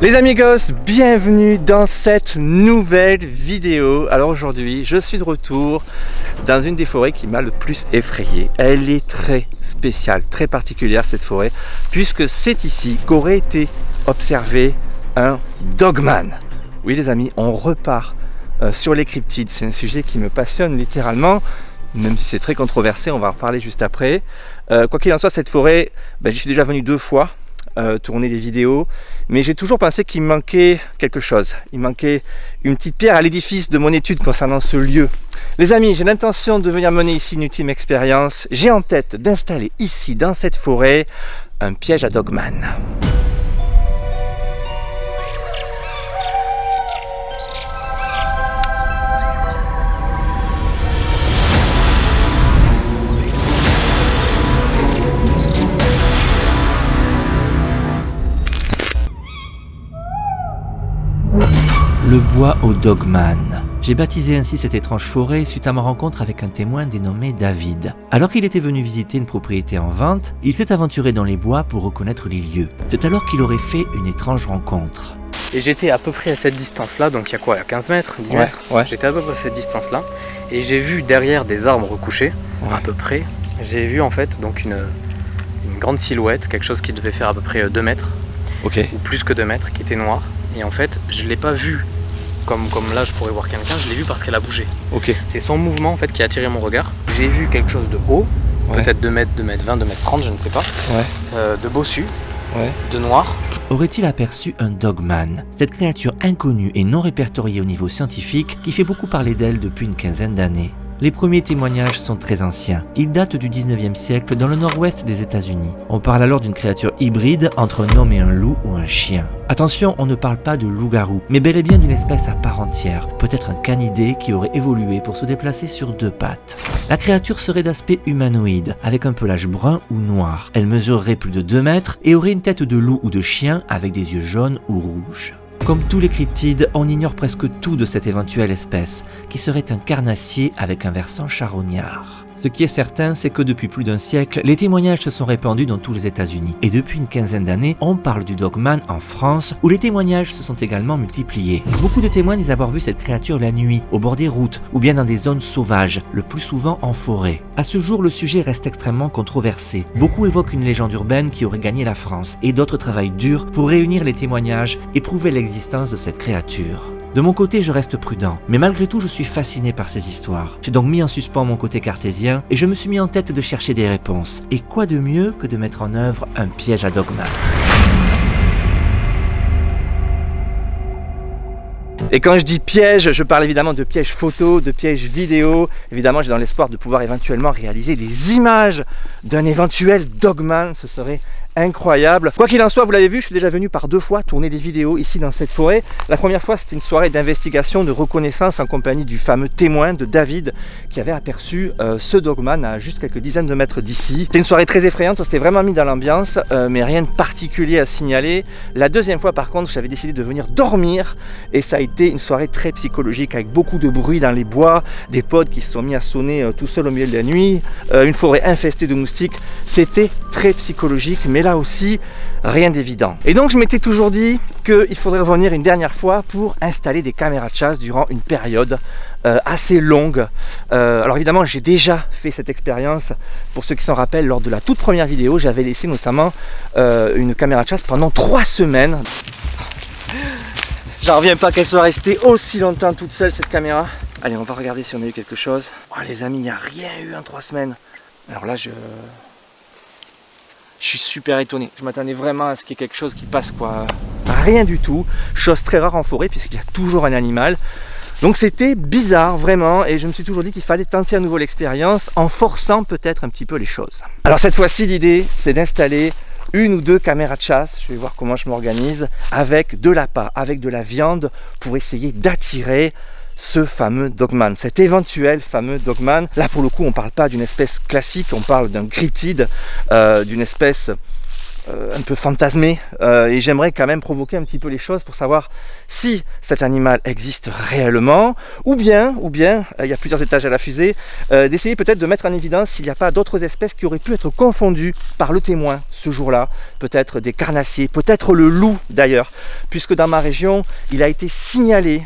Les amigos, bienvenue dans cette nouvelle vidéo. Alors aujourd'hui, je suis de retour dans une des forêts qui m'a le plus effrayé. Elle est très spéciale, très particulière cette forêt, puisque c'est ici qu'aurait été observé un dogman. Oui les amis, on repart sur les cryptides. C'est un sujet qui me passionne littéralement, même si c'est très controversé, on va en reparler juste après. Quoi qu'il en soit, cette forêt, j'y suis déjà venu 2 fois. Tourner des vidéos, mais j'ai toujours pensé qu'il me manquait quelque chose. Il manquait une petite pierre à l'édifice de mon étude concernant ce lieu. Les amis, j'ai l'intention de venir mener ici une ultime expérience. J'ai en tête d'installer ici, dans cette forêt, un piège à dogman. Le bois au dogman. J'ai baptisé ainsi cette étrange forêt suite à ma rencontre avec un témoin dénommé David. Alors qu'il était venu visiter une propriété en vente, il s'est aventuré dans les bois pour reconnaître les lieux. C'est alors qu'il aurait fait une étrange rencontre. Et j'étais à peu près à cette distance-là, donc il y a quoi, 15 mètres, 10 mètres. J'étais à peu près à cette distance-là, et j'ai vu derrière des arbres couchés, à peu près, j'ai vu en fait donc une grande silhouette, quelque chose qui devait faire à peu près 2 mètres, ou plus que 2 mètres, qui était noir. Et en fait, je ne l'ai pas vu comme là je pourrais voir quelqu'un, je l'ai vu parce qu'elle a bougé. C'est son mouvement en fait qui a attiré mon regard. J'ai vu quelque chose de haut, peut-être 2 mètres, 2 mètres 20, 2 mètres 30, je ne sais pas, de bossu, de noir. Aurait-il aperçu un dogman, cette créature inconnue et non répertoriée au niveau scientifique qui fait beaucoup parler d'elle depuis une quinzaine d'années? Les premiers témoignages sont très anciens. Ils datent du 19e siècle dans le nord-ouest des États-Unis. On parle alors d'une créature hybride entre un homme et un loup ou un chien. Attention, on ne parle pas de loup-garou, mais bel et bien d'une espèce à part entière, peut-être un canidé qui aurait évolué pour se déplacer sur 2 pattes. La créature serait d'aspect humanoïde, avec un pelage brun ou noir. Elle mesurerait plus de 2 mètres et aurait une tête de loup ou de chien avec des yeux jaunes ou rouges. Comme tous les cryptides, on ignore presque tout de cette éventuelle espèce, qui serait un carnassier avec un versant charognard. Ce qui est certain, c'est que depuis plus d'1 siècle, les témoignages se sont répandus dans tous les États-Unis. Et depuis une quinzaine d'années, on parle du dogman en France, où les témoignages se sont également multipliés. Beaucoup de témoins disent avoir vu cette créature la nuit, au bord des routes, ou bien dans des zones sauvages, le plus souvent en forêt. À ce jour, le sujet reste extrêmement controversé. Beaucoup évoquent une légende urbaine qui aurait gagné la France, et d'autres travaillent dur pour réunir les témoignages et prouver l'existence de cette créature. De mon côté, je reste prudent, mais malgré tout, je suis fasciné par ces histoires. J'ai donc mis en suspens mon côté cartésien et je me suis mis en tête de chercher des réponses. Et quoi de mieux que de mettre en œuvre un piège à dogman? Et quand je dis piège, je parle évidemment de piège photo, de piège vidéo. Évidemment, j'ai dans l'espoir de pouvoir éventuellement réaliser des images d'un éventuel dogman. Ce serait incroyable. Quoi qu'il en soit, vous l'avez vu, je suis déjà venu par 2 fois tourner des vidéos ici dans cette forêt. La première fois, c'était une soirée d'investigation, de reconnaissance en compagnie du fameux témoin de David qui avait aperçu ce dogman à juste quelques dizaines de mètres d'ici. C'était une soirée très effrayante, on s'était vraiment mis dans l'ambiance, mais rien de particulier à signaler. La deuxième fois, par contre, j'avais décidé de venir dormir et ça a été une soirée très psychologique avec beaucoup de bruit dans les bois, des pods qui se sont mis à sonner tout seuls au milieu de la nuit, une forêt infestée de moustiques. C'était très psychologique, mais là aussi, rien d'évident. Et donc je m'étais toujours dit qu'il faudrait revenir une dernière fois pour installer des caméras de chasse durant une période assez longue. Alors évidemment, j'ai déjà fait cette expérience. Pour ceux qui s'en rappellent, lors de la toute première vidéo, j'avais laissé notamment une caméra de chasse pendant 3 semaines. J'en reviens pas qu'elle soit restée aussi longtemps toute seule, cette caméra. Allez, on va regarder si on a eu quelque chose. Oh, les amis, il n'y a rien eu en 3 semaines. Alors là, je suis super étonné. Je m'attendais vraiment à ce qu'il y ait quelque chose qui passe, quoi. Rien du tout. Chose très rare en forêt, puisqu'il y a toujours un animal. Donc c'était bizarre, vraiment. Et je me suis toujours dit qu'il fallait tenter à nouveau l'expérience en forçant peut-être un petit peu les choses. Alors cette fois-ci, l'idée, c'est d'installer 1 ou 2 caméras de chasse, je vais voir comment je m'organise, avec de l'appât, avec de la viande, pour essayer d'attirer ce fameux dogman, cet éventuel fameux dogman. Là pour le coup on ne parle pas d'une espèce classique, on parle d'un cryptide, d'une espèce un peu fantasmé et j'aimerais quand même provoquer un petit peu les choses pour savoir si cet animal existe réellement ou bien il y a plusieurs étages à la fusée, d'essayer peut-être de mettre en évidence s'il n'y a pas d'autres espèces qui auraient pu être confondues par le témoin ce jour-là, peut-être des carnassiers, peut-être le loup d'ailleurs, puisque dans ma région il a été signalé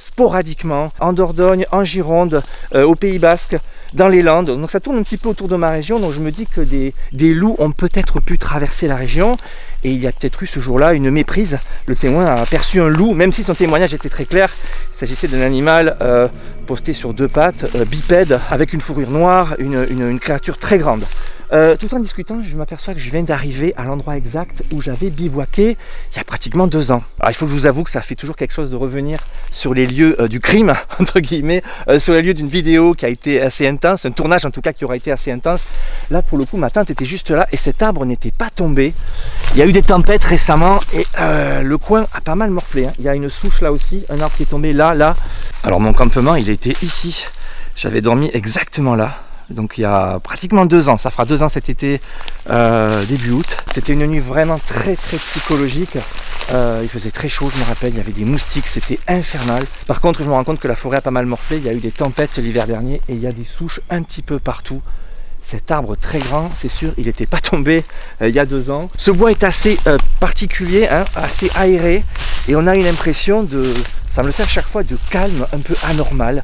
sporadiquement en Dordogne, en Gironde, au Pays Basque, dans les Landes, donc ça tourne un petit peu autour de ma région, donc je me dis que des loups ont peut-être pu traverser la région et il y a peut-être eu ce jour-là une méprise. Le témoin a aperçu un loup, même si son témoignage était très clair, il s'agissait d'un animal posté sur deux pattes, bipède, avec une fourrure noire, une créature très grande. Tout en discutant, je m'aperçois que je viens d'arriver à l'endroit exact où j'avais bivouaqué il y a pratiquement 2 ans. Alors il faut que je vous avoue que ça fait toujours quelque chose de revenir sur les lieux du crime, entre guillemets, sur les lieux d'une vidéo qui a été assez intense, un tournage en tout cas qui aura été assez intense. Là pour le coup ma tente était juste là et cet arbre n'était pas tombé. Il y a eu des tempêtes récemment et le coin a pas mal morflé, hein. Il y a une souche là aussi, un arbre qui est tombé là. Alors mon campement il était ici, j'avais dormi exactement là. Donc il y a pratiquement 2 ans, ça fera 2 ans cet été, début août. C'était une nuit vraiment très psychologique. Il faisait très chaud, je me rappelle, il y avait des moustiques, c'était infernal. Par contre, je me rends compte que la forêt a pas mal morflé, il y a eu des tempêtes l'hiver dernier et il y a des souches un petit peu partout. Cet arbre très grand, c'est sûr, il n'était pas tombé il y a 2 ans. Ce bois est assez particulier, hein, assez aéré et on a une impression de... Ça me le fait à chaque fois de calme, un peu anormal,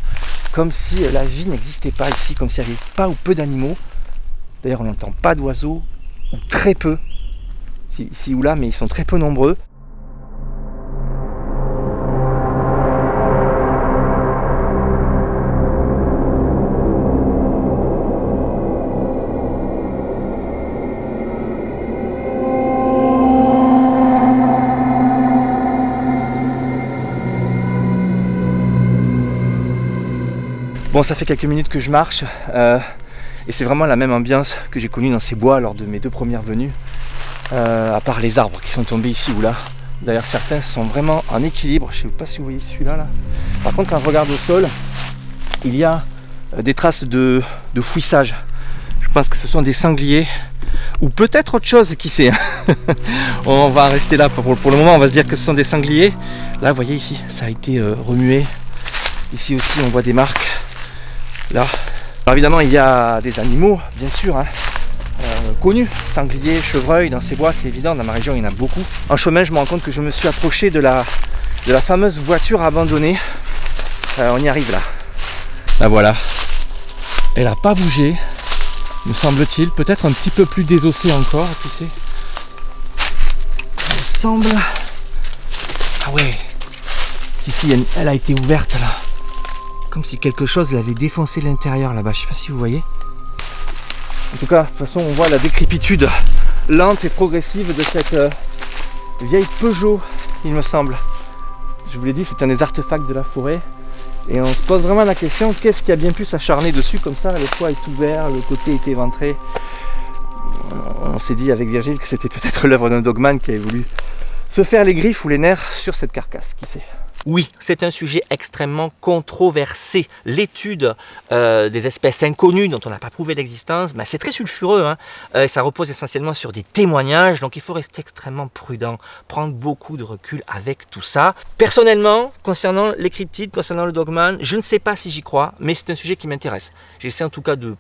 comme si la vie n'existait pas ici, comme s'il n'y avait pas ou peu d'animaux. D'ailleurs, on n'entend pas d'oiseaux, ou très peu, ici ou là, mais ils sont très peu nombreux. Bon, ça fait quelques minutes que je marche et c'est vraiment la même ambiance que j'ai connue dans ces bois lors de mes 2 premières venues, à part les arbres qui sont tombés ici ou là. D'ailleurs, certains sont vraiment en équilibre. Je ne sais pas si vous voyez celui-là. Là. Par contre, quand on regarde au sol, il y a des traces de fouissage. Je pense que ce sont des sangliers ou peut-être autre chose, qui sait. On va rester là pour le moment, on va se dire que ce sont des sangliers. Là, vous voyez ici, ça a été remué. Ici aussi, on voit des marques. Là, alors évidemment il y a des animaux bien sûr connus, sangliers, chevreuils dans ces bois, c'est évident, dans ma région il y en a beaucoup. En chemin je me rends compte que je me suis approché de la fameuse voiture abandonnée. On y arrive là. La voilà. Elle n'a pas bougé, me semble-t-il, peut-être un petit peu plus désossée encore, qui sait. Elle semble... Ah ouais. Si, elle a été ouverte là. Comme si quelque chose l'avait défoncé l'intérieur là-bas, je sais pas si vous voyez. En tout cas, de toute façon, on voit la décrépitude lente et progressive de cette vieille Peugeot, il me semble. Je vous l'ai dit, c'est un des artefacts de la forêt. Et on se pose vraiment la question, qu'est-ce qui a bien pu s'acharner dessus comme ça? Le toit est ouvert, le côté est éventré. On s'est dit avec Virgile que c'était peut-être l'œuvre d'un dogman qui avait voulu se faire les griffes ou les nerfs sur cette carcasse, qui sait. Oui, c'est un sujet extrêmement controversé. L'étude des espèces inconnues dont on n'a pas prouvé l'existence, ben c'est très sulfureux. Hein. Ça repose essentiellement sur des témoignages, donc il faut rester extrêmement prudent, prendre beaucoup de recul avec tout ça. Personnellement, concernant les cryptides, concernant le dogman, je ne sais pas si j'y crois, mais c'est un sujet qui m'intéresse. J'essaie en tout cas de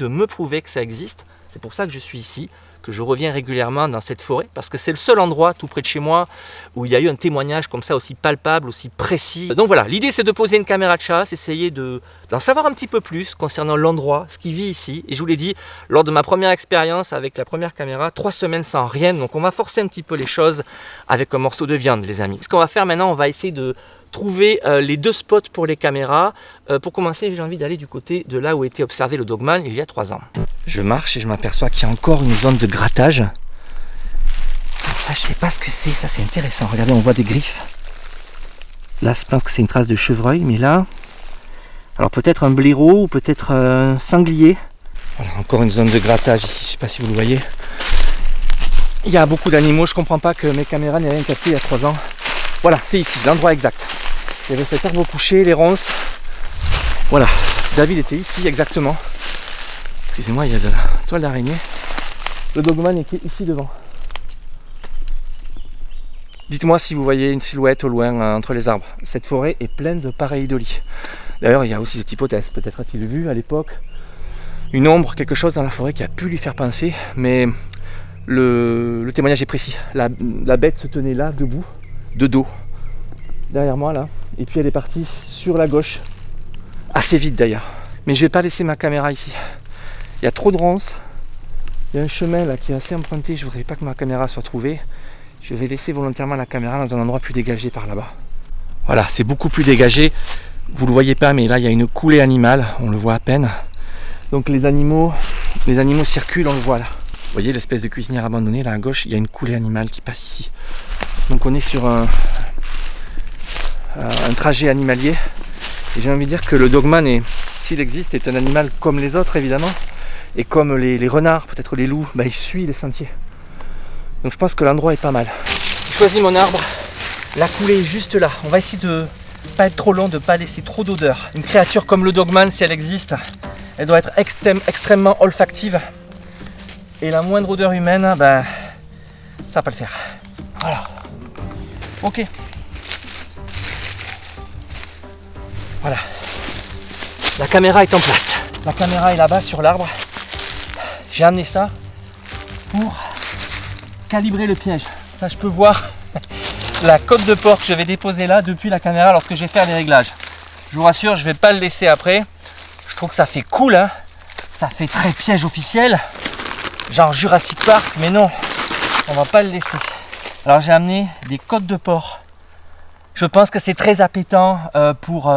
me prouver que ça existe. C'est pour ça que je suis ici, que je reviens régulièrement dans cette forêt, parce que c'est le seul endroit tout près de chez moi où il y a eu un témoignage comme ça aussi palpable, aussi précis. Donc voilà, l'idée c'est de poser une caméra de chasse, essayer d'en savoir un petit peu plus concernant l'endroit, ce qui vit ici. Et je vous l'ai dit, lors de ma première expérience avec la première caméra, 3 semaines sans rien, donc on va forcer un petit peu les choses avec un morceau de viande, les amis. Ce qu'on va faire maintenant, on va essayer de trouver les 2 spots pour les caméras. Pour commencer, j'ai envie d'aller du côté de là où a été observé le dogman il y a 3 ans. Je marche et je m'aperçois qu'il y a encore une zone de grattage. Ça, je sais pas ce que c'est, ça c'est intéressant. Regardez, on voit des griffes. Là, je pense que c'est une trace de chevreuil, mais là... Alors peut-être un blaireau ou peut-être un sanglier. Voilà, encore une zone de grattage ici, je sais pas si vous le voyez. Il y a beaucoup d'animaux, je comprends pas que mes caméras n'aient rien capté il y a 3 ans. Voilà, c'est ici, l'endroit exact. Il y avait cet arbre couché, les ronces. Voilà, David était ici exactement. Excusez-moi, il y a de la toile d'araignée. Le dogman est ici devant. Dites-moi si vous voyez une silhouette au loin entre les arbres. Cette forêt est pleine de pareidolie. D'ailleurs, il y a aussi cette hypothèse. Peut-être a-t-il vu à l'époque une ombre, quelque chose dans la forêt qui a pu lui faire penser, mais le témoignage est précis. La bête se tenait là, debout, de dos, derrière moi là, et puis elle est partie sur la gauche, assez vite d'ailleurs. Mais je vais pas laisser ma caméra ici. Il y a trop de ronces, il y a un chemin là qui est assez emprunté, je voudrais pas que ma caméra soit trouvée. Je vais laisser volontairement la caméra dans un endroit plus dégagé par là-bas. Voilà, c'est beaucoup plus dégagé. Vous le voyez pas, mais là il y a une coulée animale, on le voit à peine. Donc les animaux circulent, on le voit là. Vous voyez l'espèce de cuisinière abandonnée là à gauche, il y a une coulée animale qui passe ici. Donc on est sur un trajet animalier. Et j'ai envie de dire que le dogman, s'il existe, est un animal comme les autres évidemment. Et comme les renards, peut-être les loups, il suit les sentiers. Donc je pense que l'endroit est pas mal. J'ai choisi mon arbre. La coulée est juste là. On va essayer de pas être trop long, de pas laisser trop d'odeur. Une créature comme le dogman, si elle existe, elle doit être extrêmement olfactive. Et la moindre odeur humaine, ça va pas le faire. Voilà. Ok. Voilà. La caméra est en place. La caméra est là-bas sur l'arbre. J'ai amené ça pour calibrer le piège. Ça, je peux voir la côte de porc que je vais déposer là depuis la caméra lorsque je vais faire les réglages. Je vous rassure, je vais pas le laisser après. Je trouve que ça fait cool, hein. Ça fait très piège officiel, genre Jurassic Park, mais non, on va pas le laisser. Alors j'ai amené des côtes de porc. Je pense que c'est très appétant pour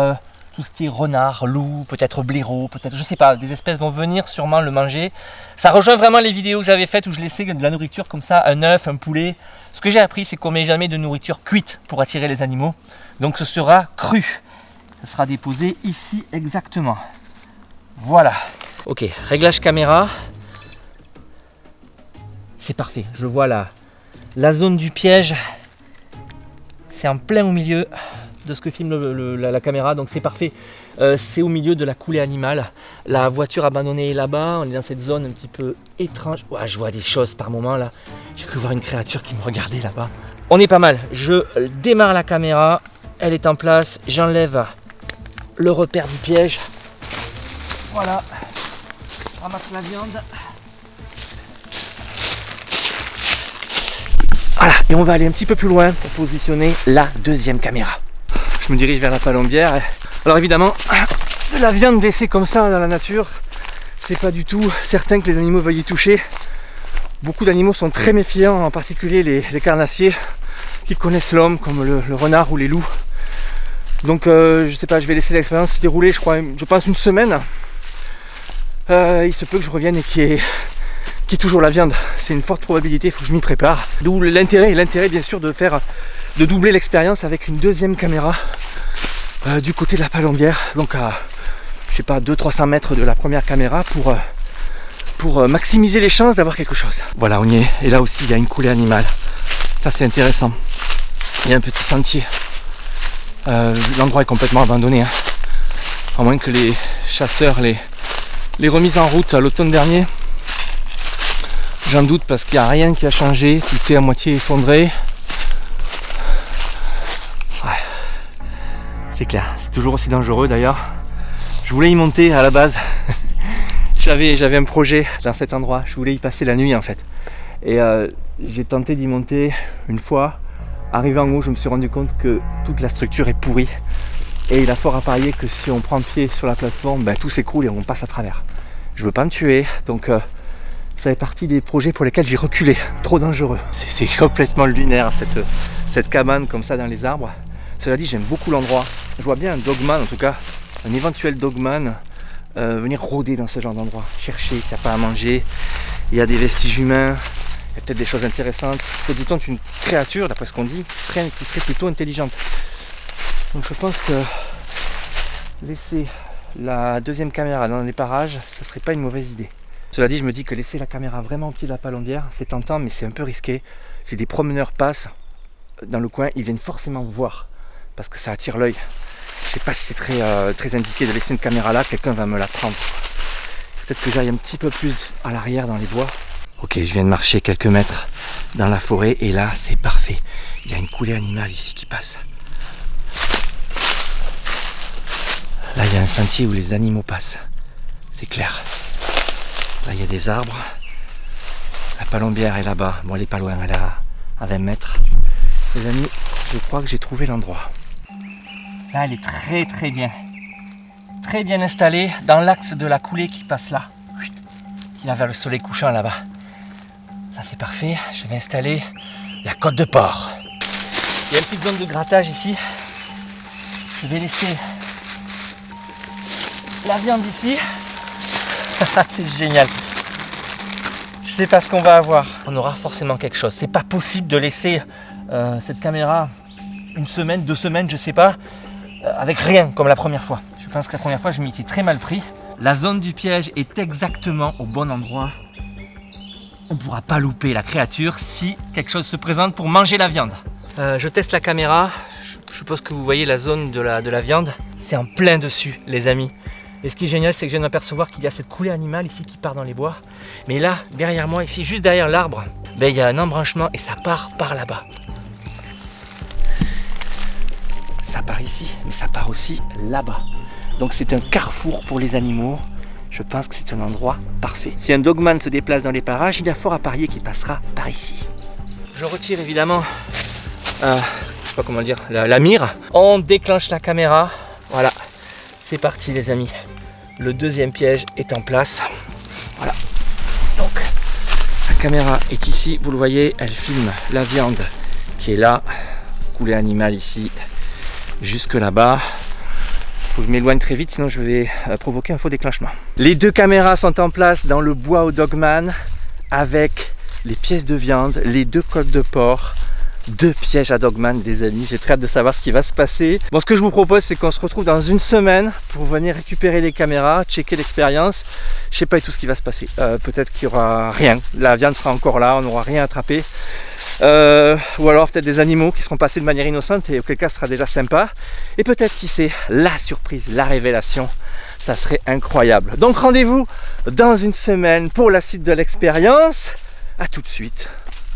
tout ce qui est renard, loup, peut-être blaireau, peut-être, je sais pas, des espèces vont venir sûrement le manger. Ça rejoint vraiment les vidéos que j'avais faites où je laissais de la nourriture comme ça, un œuf, un poulet. Ce que j'ai appris, c'est qu'on met jamais de nourriture cuite pour attirer les animaux. Donc ce sera cru. Ce sera déposé ici exactement. Voilà. Ok, réglage caméra. C'est parfait. Je vois la zone du piège. C'est en plein au milieu de ce que filme la caméra, donc c'est parfait. C'est au milieu de la coulée animale. La voiture abandonnée est là-bas. On est dans cette zone un petit peu étrange. Ouais, je vois des choses par moment là. J'ai cru voir une créature qui me regardait là-bas. On est pas mal. Je démarre la caméra. Elle est en place. J'enlève le repère du piège. Voilà. Je ramasse la viande. Voilà. Et on va aller un petit peu plus loin pour positionner la deuxième caméra. Je me dirige vers la palombière. Alors évidemment, de la viande laissée comme ça dans la nature, c'est pas du tout certain que les animaux veuillent y toucher. Beaucoup d'animaux sont très méfiants, en particulier les carnassiers qui connaissent l'homme, comme le renard ou les loups. Donc je sais pas, je vais laisser l'expérience se dérouler, je pense une semaine. Il se peut que je revienne et qu'il y ait toujours la viande. C'est une forte probabilité, il faut que je m'y prépare. D'où l'intérêt bien sûr de doubler l'expérience avec une deuxième caméra du côté de la palombière, donc à je sais pas 200-300 mètres de la première caméra pour maximiser les chances d'avoir quelque chose. Voilà, on y est, et là aussi il y a une coulée animale, ça c'est intéressant. Il y a un petit sentier, l'endroit est complètement abandonné, hein. À moins que les chasseurs les remises en route à l'automne dernier. J'en doute parce qu'il n'y a rien qui a changé, tout est à moitié effondré. C'est clair, c'est toujours aussi dangereux d'ailleurs. Je voulais y monter à la base. J'avais un projet dans cet endroit, je voulais y passer la nuit en fait. Et j'ai tenté d'y monter une fois. Arrivé en haut, je me suis rendu compte que toute la structure est pourrie. Et il a fort à parier que si on prend pied sur la plateforme, tout s'écroule et on passe à travers. Je veux pas me tuer, donc ça fait partie des projets pour lesquels j'ai reculé. Trop dangereux. C'est complètement lunaire cette cabane comme ça dans les arbres. Cela dit, j'aime beaucoup l'endroit. Je vois bien un dogman, en tout cas, un éventuel dogman, venir rôder dans ce genre d'endroit. Chercher s'il n'y a pas à manger, il y a des vestiges humains, il y a peut-être des choses intéressantes. C'est d'autant une créature, d'après ce qu'on dit, qui serait plutôt intelligente. Donc je pense que laisser la deuxième caméra dans les parages, ça serait pas une mauvaise idée. Cela dit, je me dis que laisser la caméra vraiment au pied de la palombière, c'est tentant, mais c'est un peu risqué. Si des promeneurs passent dans le coin, ils viennent forcément voir, parce que ça attire l'œil. Je sais pas si c'est très indiqué de laisser une caméra là, quelqu'un va me la prendre. Peut-être que j'aille un petit peu plus à l'arrière dans les bois. Ok, je viens de marcher quelques mètres dans la forêt et là c'est parfait. Il y a une coulée animale ici qui passe. Là il y a un sentier où les animaux passent. C'est clair. Là il y a des arbres. La palombière est là-bas. Bon, elle est pas loin, elle est à 20 mètres. Les amis, je crois que j'ai trouvé l'endroit. Là elle est très bien. Très bien installée dans l'axe de la coulée qui passe là. Qui va vers le soleil couchant là-bas. Ça c'est parfait, je vais installer la côte de porc. Il y a une petite zone de grattage ici. Je vais laisser la viande ici. C'est génial. Je sais pas ce qu'on va avoir. On aura forcément quelque chose. C'est pas possible de laisser cette caméra une semaine, 2 semaines, je sais pas, avec rien comme la première fois. Je pense que la première fois je m'y étais très mal pris. La zone du piège est exactement au bon endroit. On ne pourra pas louper la créature si quelque chose se présente pour manger la viande. Je teste la caméra. Je suppose que vous voyez la zone de la viande. C'est en plein dessus, les amis. Et ce qui est génial, c'est que je viens d'apercevoir qu'il y a cette coulée animale ici qui part dans les bois. Mais là, derrière moi, ici, juste derrière l'arbre, ben, il y a un embranchement et ça part par là-bas. Ça part ici, mais ça part aussi là-bas. Donc c'est un carrefour pour les animaux. Je pense que c'est un endroit parfait. Si un dogman se déplace dans les parages, il y a fort à parier qu'il passera par ici. Je retire évidemment, je sais pas comment dire, la mire. On déclenche la caméra. Voilà, c'est parti les amis. Le deuxième piège est en place. Voilà. Donc, la caméra est ici. Vous le voyez, elle filme la viande qui est là. Coulée animale ici, jusque là-bas. Faut que je m'éloigne très vite, sinon je vais provoquer un faux déclenchement. Les 2 caméras sont en place dans le bois au dogman avec les pièces de viande, les 2 côtes de porc, 2 pièges à dogman, les amis. J'ai très hâte de savoir ce qui va se passer. Bon, ce que je vous propose, c'est qu'on se retrouve dans une semaine pour venir récupérer les caméras, checker l'expérience. Je sais pas du tout ce qui va se passer. Peut-être qu'il y aura rien. La viande sera encore là, on n'aura rien attrapé. Ou alors peut-être des animaux qui seront passés de manière innocente et auquel cas ce sera déjà sympa. Et peut-être qui sait, la surprise, la révélation, ça serait incroyable. Donc rendez-vous dans une semaine pour la suite de l'expérience. À tout de suite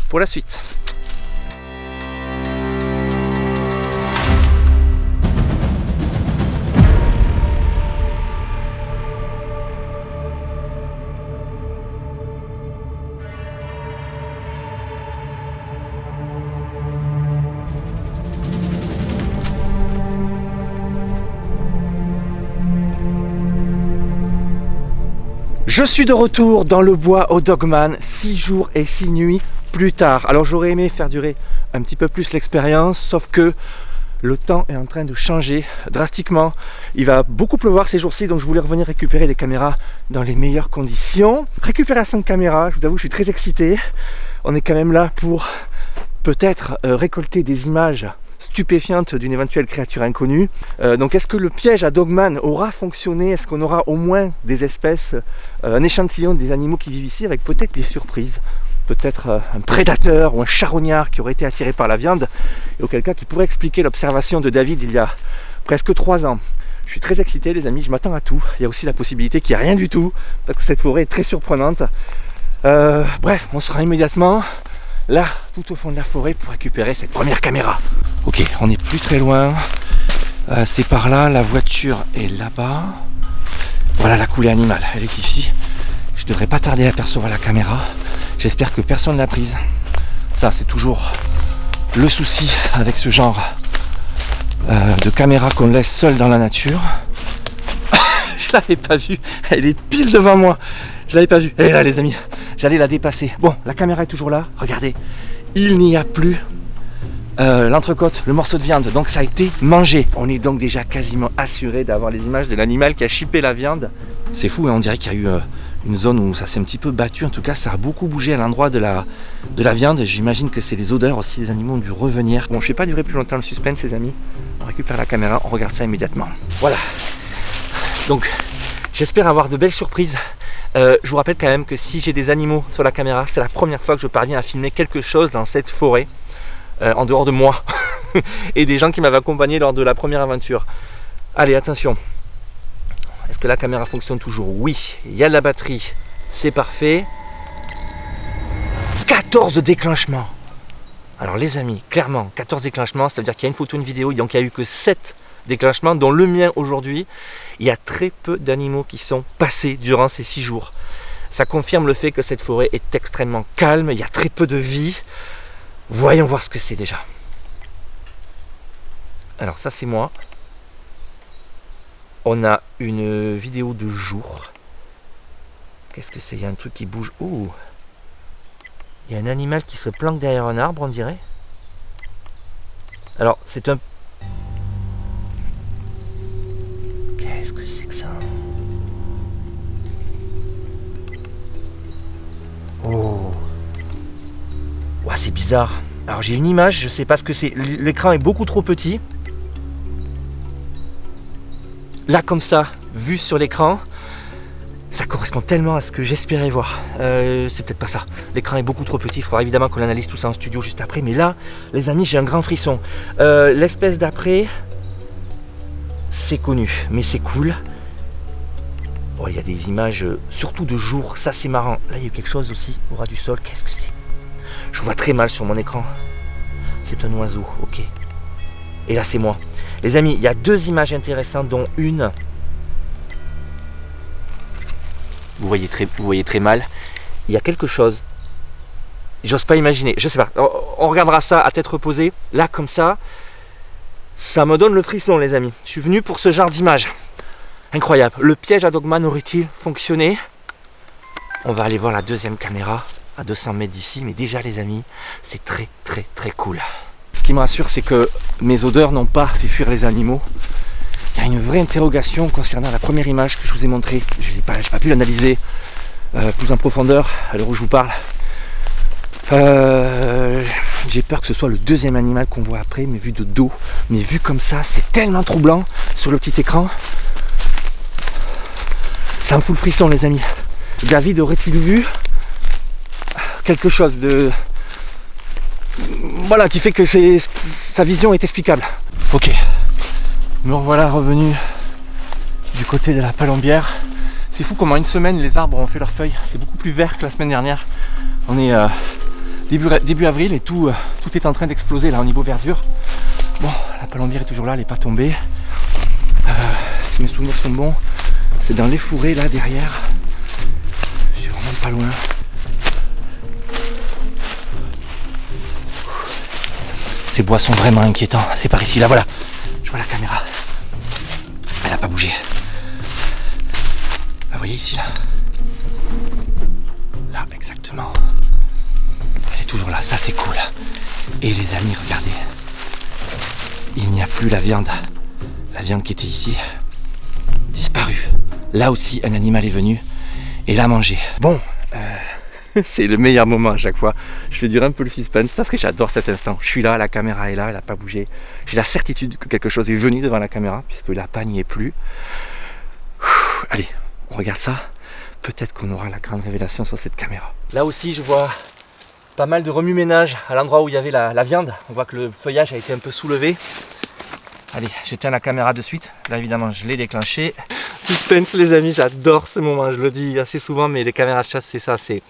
pour la suite. Je suis de retour dans le bois au dogman, 6 jours et 6 nuits plus tard. Alors j'aurais aimé faire durer un petit peu plus l'expérience, sauf que le temps est en train de changer drastiquement. Il va beaucoup pleuvoir ces jours-ci, donc je voulais revenir récupérer les caméras dans les meilleures conditions. Récupération de caméras, je vous avoue, je suis très excité. On est quand même là pour peut-être récolter des images stupéfiante d'une éventuelle créature inconnue. Donc est-ce que le piège à dogman aura fonctionné? Est-ce qu'on aura au moins des espèces, un échantillon des animaux qui vivent ici avec peut-être des surprises? Peut-être un prédateur ou un charognard qui aurait été attiré par la viande et auquel cas qui pourrait expliquer l'observation de David il y a presque 3 ans. Je suis très excité les amis, je m'attends à tout. Il y a aussi la possibilité qu'il n'y ait rien du tout parce que cette forêt est très surprenante. Bref, on sera immédiatement là, tout au fond de la forêt pour récupérer cette première caméra. Ok, on n'est plus très loin. C'est par là, la voiture est là-bas. Voilà la coulée animale, elle est ici. Je devrais pas tarder à apercevoir la caméra. J'espère que personne ne l'a prise. Ça, c'est toujours le souci avec ce genre de caméra qu'on laisse seule dans la nature. Je l'avais pas vue, elle est pile devant moi. Je l'avais pas vue, elle est là les amis. J'allais la dépasser. Bon, la caméra est toujours là, regardez. Il n'y a plus l'entrecôte, le morceau de viande, donc ça a été mangé. On est donc déjà quasiment assuré d'avoir les images de l'animal qui a chippé la viande. C'est fou, hein, on dirait qu'il y a eu une zone où ça s'est un petit peu battu. En tout cas, ça a beaucoup bougé à l'endroit de la viande. J'imagine que c'est les odeurs aussi, les animaux ont dû revenir. Bon, je ne vais pas durer plus longtemps le suspense, les amis. On récupère la caméra, on regarde ça immédiatement. Voilà. Donc, j'espère avoir de belles surprises. Je vous rappelle quand même que si j'ai des animaux sur la caméra, c'est la première fois que je parviens à filmer quelque chose dans cette forêt, en dehors de moi et des gens qui m'avaient accompagné lors de la première aventure. Allez, attention. Est-ce que la caméra fonctionne toujours? Oui, il y a de la batterie, c'est parfait. 14 déclenchements. Alors les amis, clairement, 14 déclenchements, ça veut dire qu'il y a une photo, une vidéo, donc il n'y a eu que 7 déclenchements, dont le mien aujourd'hui. Il y a très peu d'animaux qui sont passés durant ces 6 jours. Ça confirme le fait que cette forêt est extrêmement calme, il y a très peu de vie. Voyons voir ce que c'est déjà. Alors ça c'est moi. On a une vidéo de jour. Qu'est-ce que c'est? Il y a un truc qui bouge. Oh! Il y a un animal qui se planque derrière un arbre, on dirait. Alors, c'est un... Qu'est-ce que c'est que ça? Oh! Ouah, c'est bizarre. Alors, j'ai une image, je sais pas ce que c'est. L'écran est beaucoup trop petit. Là, comme ça, vu sur l'écran, ça correspond tellement à ce que j'espérais voir. C'est peut-être pas ça. L'écran est beaucoup trop petit. Il faudra évidemment qu'on analyse tout ça en studio juste après. Mais là, les amis, j'ai un grand frisson. L'espèce d'après, c'est connu, mais c'est cool. Oh, il y a des images, surtout de jour. Ça, c'est marrant. Là, il y a quelque chose aussi au ras du sol. Qu'est-ce que c'est? Je vois très mal sur mon écran. C'est un oiseau, ok. Et là, c'est moi. Les amis, il y a 2 images intéressantes, dont une... Vous voyez très mal. Il y a quelque chose. J'ose pas imaginer. Je sais pas. On regardera ça à tête reposée. Là, comme ça, ça me donne le frisson, les amis. Je suis venu pour ce genre d'image. Incroyable. Le piège à Dogman aurait-il fonctionné? On va aller voir la deuxième caméra à 200 mètres d'ici. Mais déjà, les amis, c'est très, très, très cool. Ce qui me rassure, c'est que mes odeurs n'ont pas fait fuir les animaux. Il y a une vraie interrogation concernant la première image que je vous ai montrée. Je n'ai pas pu l'analyser plus en profondeur à l'heure où je vous parle. J'ai peur que ce soit le deuxième animal qu'on voit après, mais vu de dos. Mais vu comme ça, c'est tellement troublant sur le petit écran. Ça me fout le frisson, les amis. David aurait-il vu quelque chose de... Voilà, qui fait que sa vision est explicable. Ok. Me revoilà revenu du côté de la Palombière. C'est fou comment une semaine les arbres ont fait leurs feuilles. C'est beaucoup plus vert que la semaine dernière. On est début avril et tout est en train d'exploser là au niveau verdure. Bon, la Palombière est toujours là, elle n'est pas tombée. Si mes souvenirs sont bons, c'est dans les fourrés là derrière. Je suis vraiment pas loin. Ces bois sont vraiment inquiétants. C'est par ici, là voilà. Je vois la caméra. Elle n'a pas bougé. Vous voyez ici, là? Là, exactement. Elle est toujours là, ça c'est cool. Et les amis, regardez. Il n'y a plus la viande. La viande qui était ici, disparue. Là aussi, un animal est venu et l'a mangé. Bon, c'est le meilleur moment à chaque fois. Je fais durer un peu le suspense parce que j'adore cet instant. Je suis là, la caméra est là, elle n'a pas bougé. J'ai la certitude que quelque chose est venu devant la caméra puisque la panne n'y est plus. Allez, on regarde ça. Peut-être qu'on aura la grande révélation sur cette caméra. Là aussi, je vois pas mal de remue-ménage à l'endroit où il y avait la viande. On voit que le feuillage a été un peu soulevé. Allez, j'éteins la caméra de suite. Là, évidemment, je l'ai déclenché. Suspense, les amis, j'adore ce moment. Je le dis assez souvent, mais les caméras de chasse, c'est ça. C'est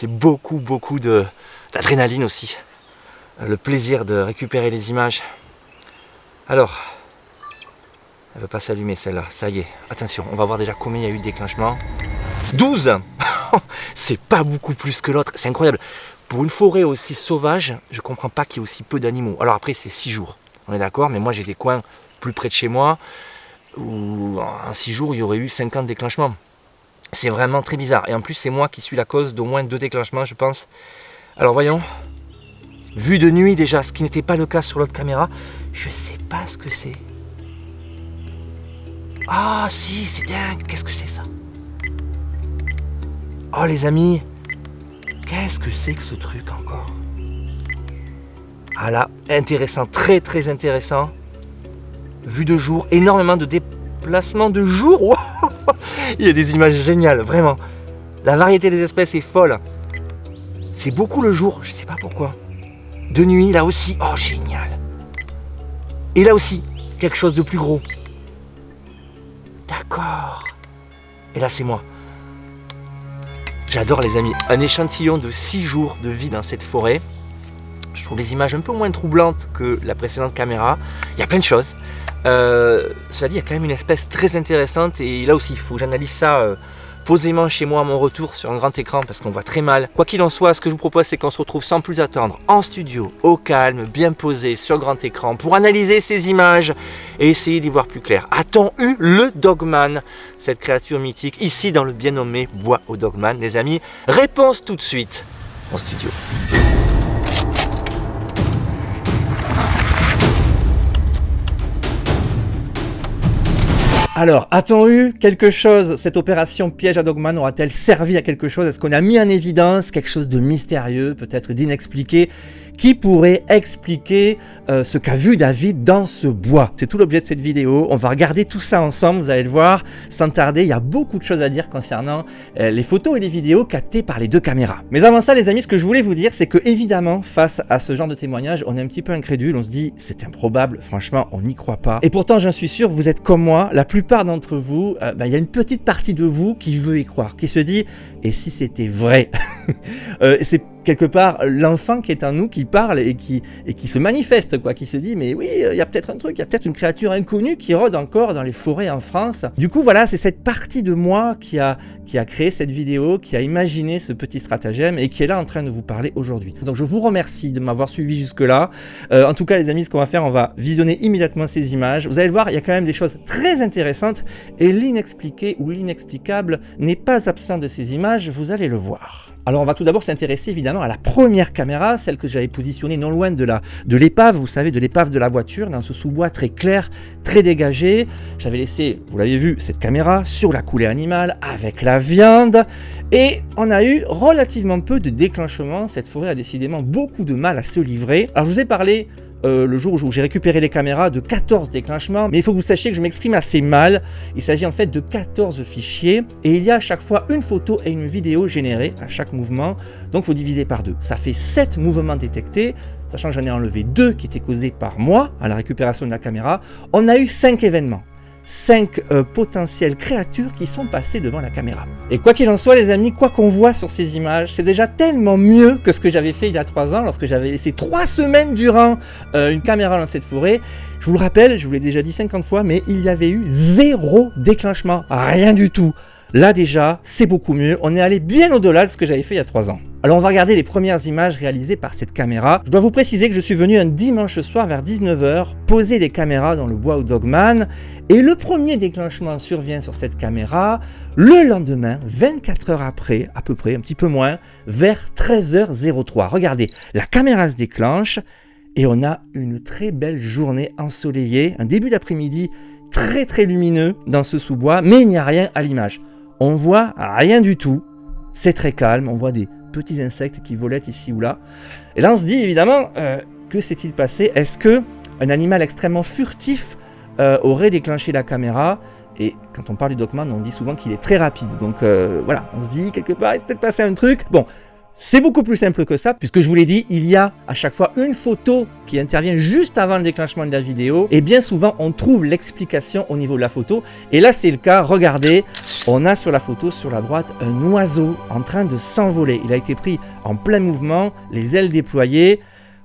beaucoup d'adrénaline aussi. Le plaisir de récupérer les images. Alors, elle ne veut pas s'allumer celle-là. Ça y est, attention, on va voir déjà combien il y a eu de déclenchements. 12. C'est pas beaucoup plus que l'autre. C'est incroyable. Pour une forêt aussi sauvage, je comprends pas qu'il y ait aussi peu d'animaux. Alors après, c'est 6 jours. On est d'accord, mais moi j'ai des coins plus près de chez moi où en 6 jours, il y aurait eu 50 déclenchements. C'est vraiment très bizarre. Et en plus, c'est moi qui suis la cause d'au moins 2 déclenchements, je pense. Alors voyons. Vue de nuit déjà, ce qui n'était pas le cas sur l'autre caméra. Je sais pas ce que c'est. Ah si, c'est dingue. Qu'est-ce que c'est ça? Oh les amis, qu'est-ce que c'est que ce truc encore? Ah là, intéressant, très très intéressant. Vue de jour, énormément de déplacements de jour. Wow, il y a des images géniales, vraiment. La variété des espèces est folle. C'est beaucoup le jour, je sais pas pourquoi. De nuit, là aussi, oh génial. Et là aussi, quelque chose de plus gros. D'accord. Et là c'est moi. J'adore les amis, un échantillon de 6 jours de vie dans cette forêt. Je trouve les images un peu moins troublantes que la précédente caméra. Il y a plein de choses. Cela dit, il y a quand même une espèce très intéressante et là aussi, il faut que j'analyse ça posément chez moi à mon retour sur un grand écran parce qu'on voit très mal. Quoi qu'il en soit, ce que je vous propose, c'est qu'on se retrouve sans plus attendre en studio, au calme, bien posé sur grand écran pour analyser ces images et essayer d'y voir plus clair. A-t-on eu le Dogman, cette créature mythique, ici dans le bien nommé bois au Dogman, les amis? Réponse tout de suite en studio. Alors, a-t-on eu quelque chose? Cette opération piège à Dogman aura-t-elle servi à quelque chose? Est-ce qu'on a mis en évidence quelque chose de mystérieux, peut-être d'inexpliqué, qui pourrait expliquer ce qu'a vu David dans ce bois? C'est tout l'objet de cette vidéo. On va regarder tout ça ensemble, vous allez le voir. Sans tarder, il y a beaucoup de choses à dire concernant les photos et les vidéos captées par les deux caméras. Mais avant ça, les amis, ce que je voulais vous dire, c'est que évidemment, face à ce genre de témoignage, on est un petit peu incrédule. On se dit, c'est improbable. Franchement, on n'y croit pas. Et pourtant, j'en suis sûr, vous êtes comme moi. La plupart d'entre vous, il y a une petite partie de vous qui veut y croire, qui se dit, et si c'était vrai? C'est quelque part l'enfant qui est en nous qui parle et qui se manifeste, quoi, qui se dit mais oui, il y a peut-être un truc, il y a peut-être une créature inconnue qui rôde encore dans les forêts en France. Du coup voilà, c'est cette partie de moi qui a créé cette vidéo, qui a imaginé ce petit stratagème et qui est là en train de vous parler aujourd'hui. Donc je vous remercie de m'avoir suivi jusque là. En tout cas les amis, ce qu'on va faire, on va visionner immédiatement ces images. Vous allez le voir, il y a quand même des choses très intéressantes et l'inexpliqué ou l'inexplicable n'est pas absent de ces images, vous allez le voir. Alors on va tout d'abord s'intéresser évidemment à la première caméra, celle que j'avais positionnée non loin de l'épave, vous savez, de l'épave de la voiture, dans ce sous-bois très clair, très dégagé. J'avais laissé, vous l'avez vu, cette caméra sur la coulée animale avec la viande et on a eu relativement peu de déclenchement. Cette forêt a décidément beaucoup de mal à se livrer. Alors je vous ai parlé le jour où j'ai récupéré les caméras de 14 déclenchements, mais il faut que vous sachiez que je m'exprime assez mal. Il s'agit en fait de 14 fichiers et il y a à chaque fois une photo et une vidéo générées à chaque mouvement, donc il faut diviser par 2. Ça fait 7 mouvements détectés, sachant que j'en ai enlevé 2 qui étaient causés par moi à la récupération de la caméra. On a eu 5 événements. 5 potentielles créatures qui sont passées devant la caméra. Et quoi qu'il en soit les amis, quoi qu'on voit sur ces images, c'est déjà tellement mieux que ce que j'avais fait il y a 3 ans lorsque j'avais laissé 3 semaines durant une caméra dans cette forêt. Je vous le rappelle, je vous l'ai déjà dit 50 fois, mais il y avait eu 0 déclenchement, rien du tout. Là déjà, c'est beaucoup mieux, on est allé bien au-delà de ce que j'avais fait il y a 3 ans. Alors on va regarder les premières images réalisées par cette caméra. Je dois vous préciser que je suis venu un dimanche soir vers 19 h poser les caméras dans le bois au Dogman et le premier déclenchement survient sur cette caméra le lendemain, 24 heures après, à peu près, un petit peu moins, vers 13h03. Regardez, la caméra se déclenche et on a une très belle journée ensoleillée, un début d'après-midi très très lumineux dans ce sous-bois, mais il n'y a rien à l'image. On voit rien du tout, c'est très calme, on voit des petits insectes qui volettent ici ou là. Et là on se dit évidemment, que s'est-il passé? Est-ce que un animal extrêmement furtif aurait déclenché la caméra? Et quand on parle du Dogman, on dit souvent qu'il est très rapide. Donc voilà, on se dit quelque part, il s'est peut-être passé un truc. Bon, c'est beaucoup plus simple que ça, puisque je vous l'ai dit, il y a à chaque fois une photo qui intervient juste avant le déclenchement de la vidéo. Et bien souvent, on trouve l'explication au niveau de la photo. Et là, c'est le cas. Regardez, on a sur la photo, sur la droite, un oiseau en train de s'envoler. Il a été pris en plein mouvement, les ailes déployées.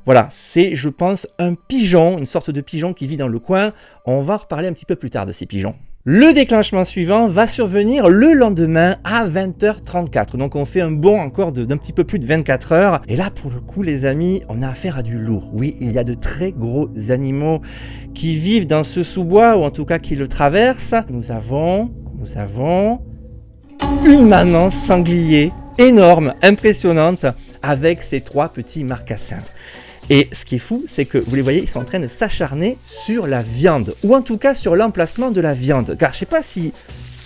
Voilà, c'est, je pense, un pigeon, une sorte de pigeon qui vit dans le coin. On va reparler un petit peu plus tard de ces pigeons. Le déclenchement suivant va survenir le lendemain à 20h34. Donc on fait un bond encore d'un petit peu plus de 24 heures. Et là, pour le coup, les amis, on a affaire à du lourd. Oui, il y a de très gros animaux qui vivent dans ce sous-bois, ou en tout cas qui le traversent. Nous avons une maman sanglier énorme, impressionnante, avec ses 3 petits marcassins. Et ce qui est fou, c'est que, vous les voyez, ils sont en train de s'acharner sur la viande, ou en tout cas sur l'emplacement de la viande. Car je ne sais pas si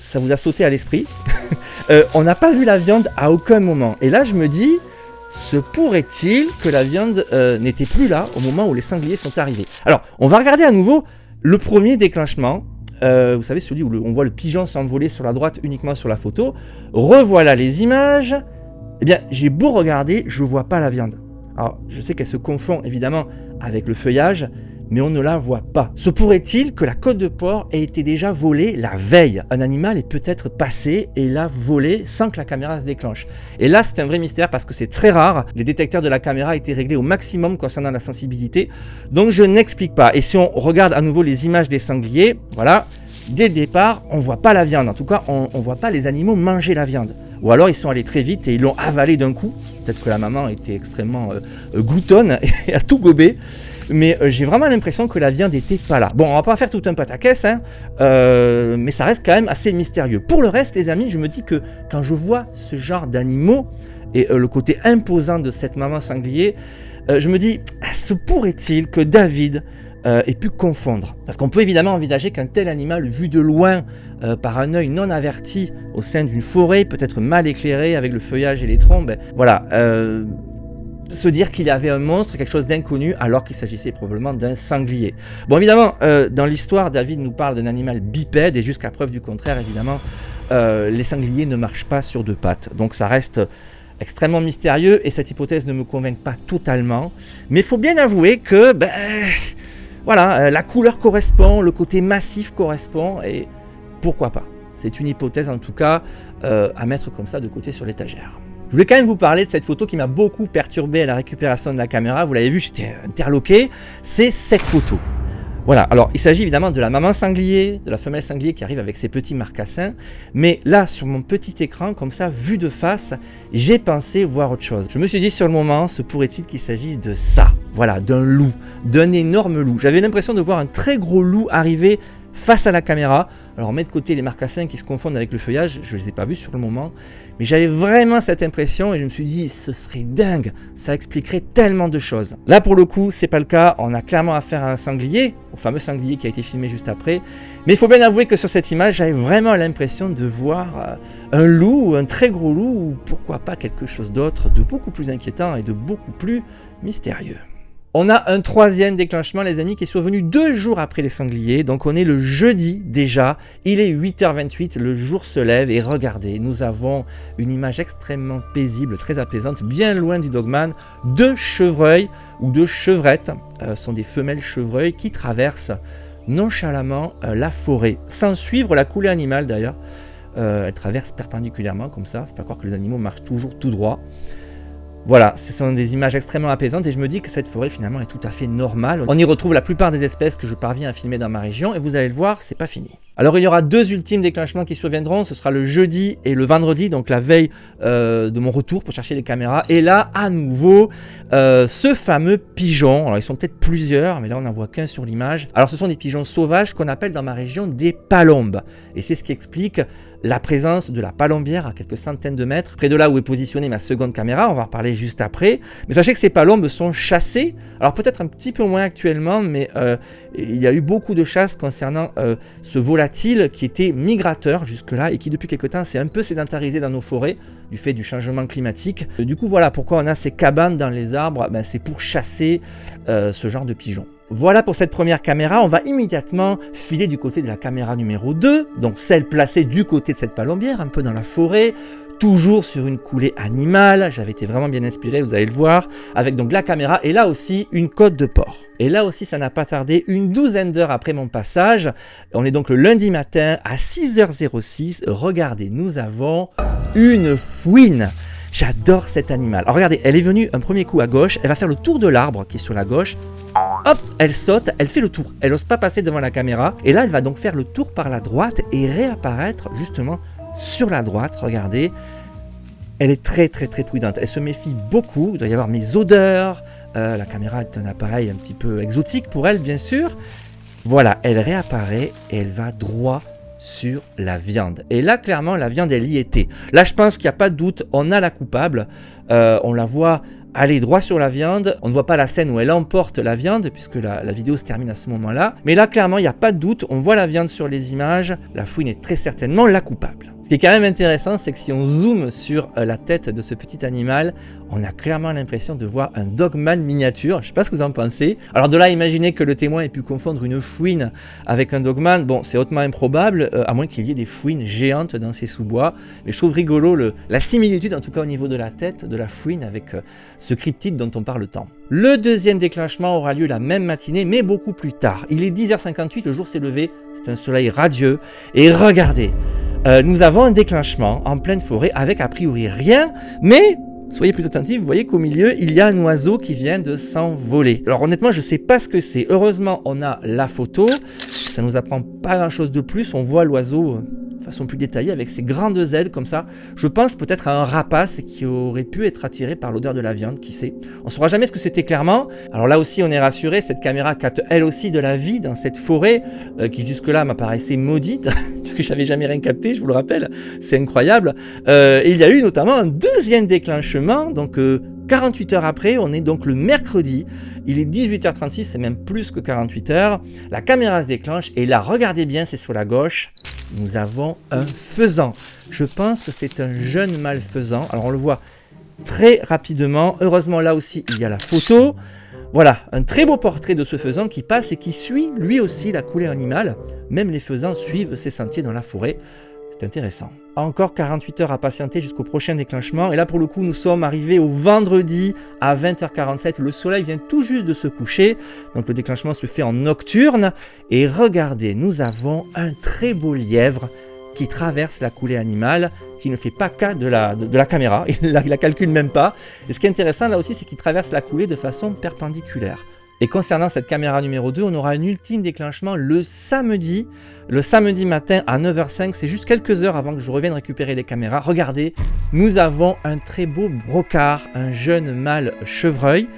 ça vous a sauté à l'esprit, on n'a pas vu la viande à aucun moment. Et là, je me dis, se pourrait-il que la viande n'était plus là au moment où les sangliers sont arrivés? Alors, on va regarder à nouveau le premier déclenchement. Vous savez, celui où on voit le pigeon s'envoler sur la droite uniquement sur la photo. Revoilà les images. Eh bien, j'ai beau regarder, je ne vois pas la viande. Alors, je sais qu'elle se confond évidemment avec le feuillage, mais on ne la voit pas. Se pourrait-il que la côte de porc ait été déjà volée la veille? Un animal est peut-être passé et l'a volée sans que la caméra se déclenche. Et là, c'est un vrai mystère parce que c'est très rare. Les détecteurs de la caméra étaient réglés au maximum concernant la sensibilité. Donc je n'explique pas. Et si on regarde à nouveau les images des sangliers, voilà, dès le départ, on ne voit pas la viande. En tout cas, on ne voit pas les animaux manger la viande. Ou alors ils sont allés très vite et ils l'ont avalé d'un coup. Peut-être que la maman était extrêmement gloutonne et a tout gobé. Mais j'ai vraiment l'impression que la viande n'était pas là. Bon, on va pas faire tout un pataquès, hein, mais ça reste quand même assez mystérieux. Pour le reste, les amis, je me dis que quand je vois ce genre d'animaux et le côté imposant de cette maman sanglier, je me dis, se pourrait-il que David ait pu confondre? Parce qu'on peut évidemment envisager qu'un tel animal, vu de loin, par un œil non averti, au sein d'une forêt, peut-être mal éclairée avec le feuillage et les troncs, ben, voilà, se dire qu'il y avait un monstre, quelque chose d'inconnu, alors qu'il s'agissait probablement d'un sanglier. Bon, évidemment, dans l'histoire, David nous parle d'un animal bipède, et jusqu'à preuve du contraire, évidemment, les sangliers ne marchent pas sur deux pattes. Donc ça reste extrêmement mystérieux, et cette hypothèse ne me convainc pas totalement. Mais il faut bien avouer que, voilà, la couleur correspond, le côté massif correspond, et pourquoi pas. C'est une hypothèse, en tout cas, à mettre comme ça de côté sur l'étagère. Je voulais quand même vous parler de cette photo qui m'a beaucoup perturbé à la récupération de la caméra. Vous l'avez vu, j'étais interloqué. C'est cette photo. Voilà, alors il s'agit évidemment de la maman sanglier, de la femelle sanglier qui arrive avec ses petits marcassins. Mais là, sur mon petit écran, comme ça, vu de face, j'ai pensé voir autre chose. Je me suis dit sur le moment, se pourrait-il qu'il s'agisse de ça? Voilà, d'un loup, d'un énorme loup. J'avais l'impression de voir un très gros loup arriver face à la caméra. Alors on met de côté les marcassins qui se confondent avec le feuillage, je ne les ai pas vus sur le moment, mais j'avais vraiment cette impression et je me suis dit ce serait dingue, ça expliquerait tellement de choses. Là pour le coup c'est pas le cas, on a clairement affaire à un sanglier, au fameux sanglier qui a été filmé juste après, mais il faut bien avouer que sur cette image j'avais vraiment l'impression de voir un loup, un très gros loup, ou pourquoi pas quelque chose d'autre de beaucoup plus inquiétant et de beaucoup plus mystérieux. On a un troisième déclenchement, les amis, qui est survenu 2 jours après les sangliers. Donc on est le jeudi déjà, il est 8h28, le jour se lève et regardez, nous avons une image extrêmement paisible, très apaisante, bien loin du Dogman. 2 chevreuils ou 2 chevrettes, sont des femelles chevreuils qui traversent nonchalamment la forêt, sans suivre la coulée animale d'ailleurs. Elles traversent perpendiculairement comme ça, faut pas croire que les animaux marchent toujours tout droit. Voilà, ce sont des images extrêmement apaisantes et je me dis que cette forêt finalement est tout à fait normale. On y retrouve la plupart des espèces que je parviens à filmer dans ma région et vous allez le voir, c'est pas fini. Alors il y aura 2 ultimes déclenchements qui surviendront, ce sera le jeudi et le vendredi, donc la veille de mon retour pour chercher les caméras. Et là, à nouveau, ce fameux pigeon, alors ils sont peut-être plusieurs, mais là on n'en voit qu'un sur l'image. Alors ce sont des pigeons sauvages qu'on appelle dans ma région des palombes. Et c'est ce qui explique la présence de la palombière à quelques centaines de mètres, près de là où est positionnée ma seconde caméra, on va en reparler juste après. Mais sachez que ces palombes sont chassées, alors peut-être un petit peu moins actuellement, mais il y a eu beaucoup de chasses concernant ce volatile qui était migrateur jusque-là et qui depuis quelque temps s'est un peu sédentarisé dans nos forêts du fait du changement climatique. Du coup voilà pourquoi on a ces cabanes dans les arbres, c'est pour chasser ce genre de pigeons. Voilà pour cette première caméra, on va immédiatement filer du côté de la caméra numéro 2, donc celle placée du côté de cette palombière, un peu dans la forêt, toujours sur une coulée animale, j'avais été vraiment bien inspiré, vous allez le voir, avec donc la caméra et là aussi une côte de porc. Et là aussi ça n'a pas tardé, une douzaine d'heures après mon passage, on est donc le lundi matin à 6h06, regardez, nous avons une fouine. J'adore cet animal. Alors regardez, elle est venue un premier coup à gauche, elle va faire le tour de l'arbre qui est sur la gauche. Hop, elle saute, elle fait le tour. Elle n'ose pas passer devant la caméra. Et là, elle va donc faire le tour par la droite et réapparaître justement sur la droite. Regardez, elle est très prudente. Elle se méfie beaucoup. Il doit y avoir mes odeurs. La caméra est un appareil un petit peu exotique pour elle, bien sûr. Voilà, elle réapparaît et elle va droit sur la viande. Et là, clairement, la viande, elle y était. Là, je pense qu'il n'y a pas de doute, on a la coupable. On la voit aller droit sur la viande. On ne voit pas la scène où elle emporte la viande, puisque la vidéo se termine à ce moment-là. Mais là, clairement, il n'y a pas de doute. On voit la viande sur les images. La fouine est très certainement la coupable. Ce qui est quand même intéressant, c'est que si on zoome sur la tête de ce petit animal, on a clairement l'impression de voir un Dogman miniature. Je ne sais pas ce que vous en pensez. Alors de là, imaginez que le témoin ait pu confondre une fouine avec un Dogman. Bon, c'est hautement improbable, à moins qu'il y ait des fouines géantes dans ces sous-bois. Mais je trouve rigolo la similitude, en tout cas au niveau de la tête, de la fouine avec ce cryptide dont on parle tant. Le deuxième déclenchement aura lieu la même matinée, mais beaucoup plus tard. Il est 10h58, le jour s'est levé, c'est un soleil radieux. Et regardez, nous avons un déclenchement en pleine forêt avec a priori rien, mais soyez plus attentifs, vous voyez qu'au milieu, il y a un oiseau qui vient de s'envoler. Alors honnêtement, je ne sais pas ce que c'est. Heureusement, on a la photo, ça ne nous apprend pas grand-chose de plus. On voit l'oiseau de façon plus détaillée avec ses grandes ailes comme ça. Je pense peut-être à un rapace qui aurait pu être attiré par l'odeur de la viande, qui sait. On ne saura jamais ce que c'était clairement. Alors là aussi, on est rassuré, cette caméra capte elle aussi de la vie dans cette forêt qui jusque-là m'apparaissait maudite, puisque je n'avais jamais rien capté, je vous le rappelle. C'est incroyable. Et il y a eu notamment un deuxième déclenchement, donc 48 heures après, on est donc le mercredi, il est 18h36, c'est même plus que 48 heures, la caméra se déclenche et là, regardez bien, c'est sur la gauche, nous avons un faisan. Je pense que c'est un jeune mâle faisan, alors on le voit très rapidement, heureusement là aussi il y a la photo, voilà, un très beau portrait de ce faisan qui passe et qui suit lui aussi la coulée animale, même les faisans suivent ces sentiers dans la forêt. C'est intéressant. Encore 48 heures à patienter jusqu'au prochain déclenchement. Et là, pour le coup, nous sommes arrivés au vendredi à 20h47. Le soleil vient tout juste de se coucher. Donc, le déclenchement se fait en nocturne. Et regardez, nous avons un très beau lièvre qui traverse la coulée animale, qui ne fait pas cas de la caméra. Il la calcule même pas. Et ce qui est intéressant là aussi, c'est qu'il traverse la coulée de façon perpendiculaire. Et concernant cette caméra numéro 2, on aura un ultime déclenchement le samedi matin à 9h05. C'est juste quelques heures avant que je revienne récupérer les caméras. Regardez, nous avons un très beau brocard, un jeune mâle chevreuil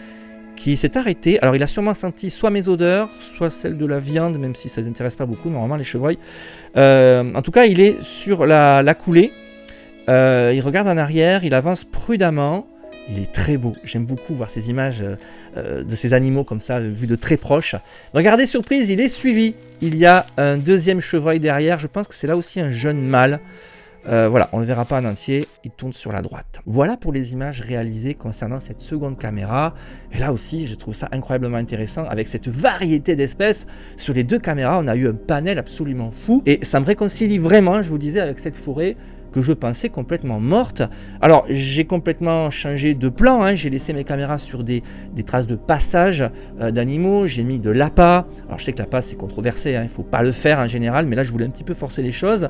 qui s'est arrêté. Alors il a sûrement senti soit mes odeurs, soit celle de la viande, même si ça ne les intéresse pas beaucoup, normalement les chevreuils. En tout cas, il est sur la coulée. Il regarde en arrière, il avance prudemment. Il est très beau, j'aime beaucoup voir ces images de ces animaux comme ça, vus de très proche. Regardez, surprise, il est suivi. Il y a un deuxième chevreuil derrière, je pense que c'est là aussi un jeune mâle. Voilà, on ne le verra pas en entier, il tourne sur la droite. Voilà pour les images réalisées concernant cette seconde caméra. Et là aussi, je trouve ça incroyablement intéressant, avec cette variété d'espèces. Sur les deux caméras, on a eu un panel absolument fou. Et ça me réconcilie vraiment, je vous disais, avec cette forêt que je pensais complètement morte. Alors, j'ai complètement changé de plan, hein. J'ai laissé mes caméras sur des traces de passage d'animaux, j'ai mis de l'appât. Alors, je sais que l'appât, c'est controversé, hein. Il ne faut pas le faire en général, mais là, je voulais un petit peu forcer les choses.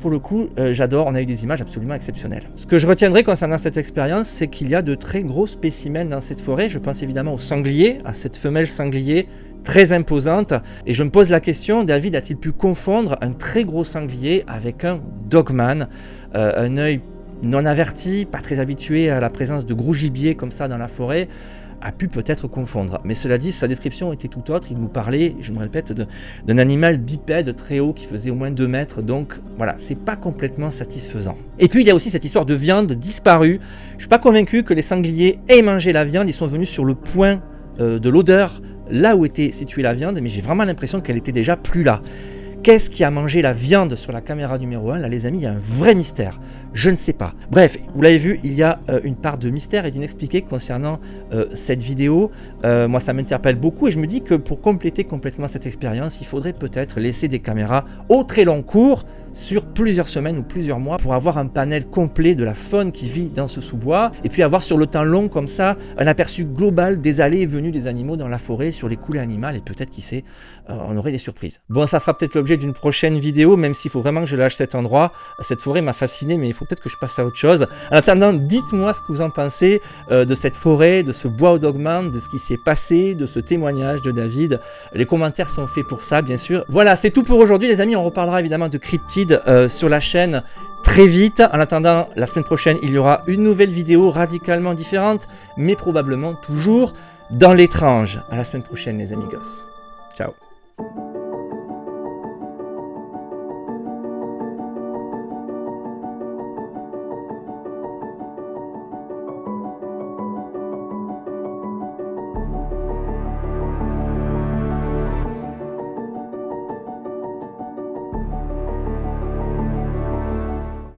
Pour le coup, j'adore, on a eu des images absolument exceptionnelles. Ce que je retiendrai concernant cette expérience, c'est qu'il y a de très gros spécimens dans cette forêt. Je pense évidemment au sanglier, à cette femelle sanglier très imposante. Et je me pose la question, David a-t-il pu confondre un très gros sanglier avec un dogman, un œil non averti, pas très habitué à la présence de gros gibier comme ça dans la forêt, a pu peut-être confondre. Mais cela dit, sa description était tout autre. Il nous parlait, je me répète, d'un animal bipède très haut qui faisait au moins 2 mètres. Donc voilà, c'est pas complètement satisfaisant. Et puis il y a aussi cette histoire de viande disparue. Je suis pas convaincu que les sangliers aient mangé la viande. Ils sont venus sur le point de l'odeur, là où était située la viande, mais j'ai vraiment l'impression qu'elle était déjà plus là. Qu'est-ce qui a mangé la viande sur la caméra numéro 1 ? Là, les amis, il y a un vrai mystère. Je ne sais pas. Bref, vous l'avez vu, il y a une part de mystère et d'inexpliqué concernant cette vidéo. Moi, ça m'interpelle beaucoup et je me dis que pour compléter complètement cette expérience, il faudrait peut-être laisser des caméras au très long cours sur plusieurs semaines ou plusieurs mois pour avoir un panel complet de la faune qui vit dans ce sous-bois et puis avoir sur le temps long comme ça un aperçu global des allées et venues des animaux dans la forêt, sur les coulées animales et peut-être, qui sait, on aurait des surprises. Bon, ça fera peut-être l'objet d'une prochaine vidéo, même s'il faut vraiment que je lâche cet endroit. Cette forêt m'a fasciné, mais il faut peut-être que je passe à autre chose. En attendant, dites-moi ce que vous en pensez de cette forêt, de ce bois au dogman, de ce qui s'y est passé, de ce témoignage de David. Les commentaires sont faits pour ça, bien sûr. Voilà, c'est tout pour aujourd'hui, les amis. On reparlera évidemment de cryptides sur la chaîne très vite. En attendant, la semaine prochaine, il y aura une nouvelle vidéo radicalement différente, mais probablement toujours dans l'étrange. À la semaine prochaine, les amigos.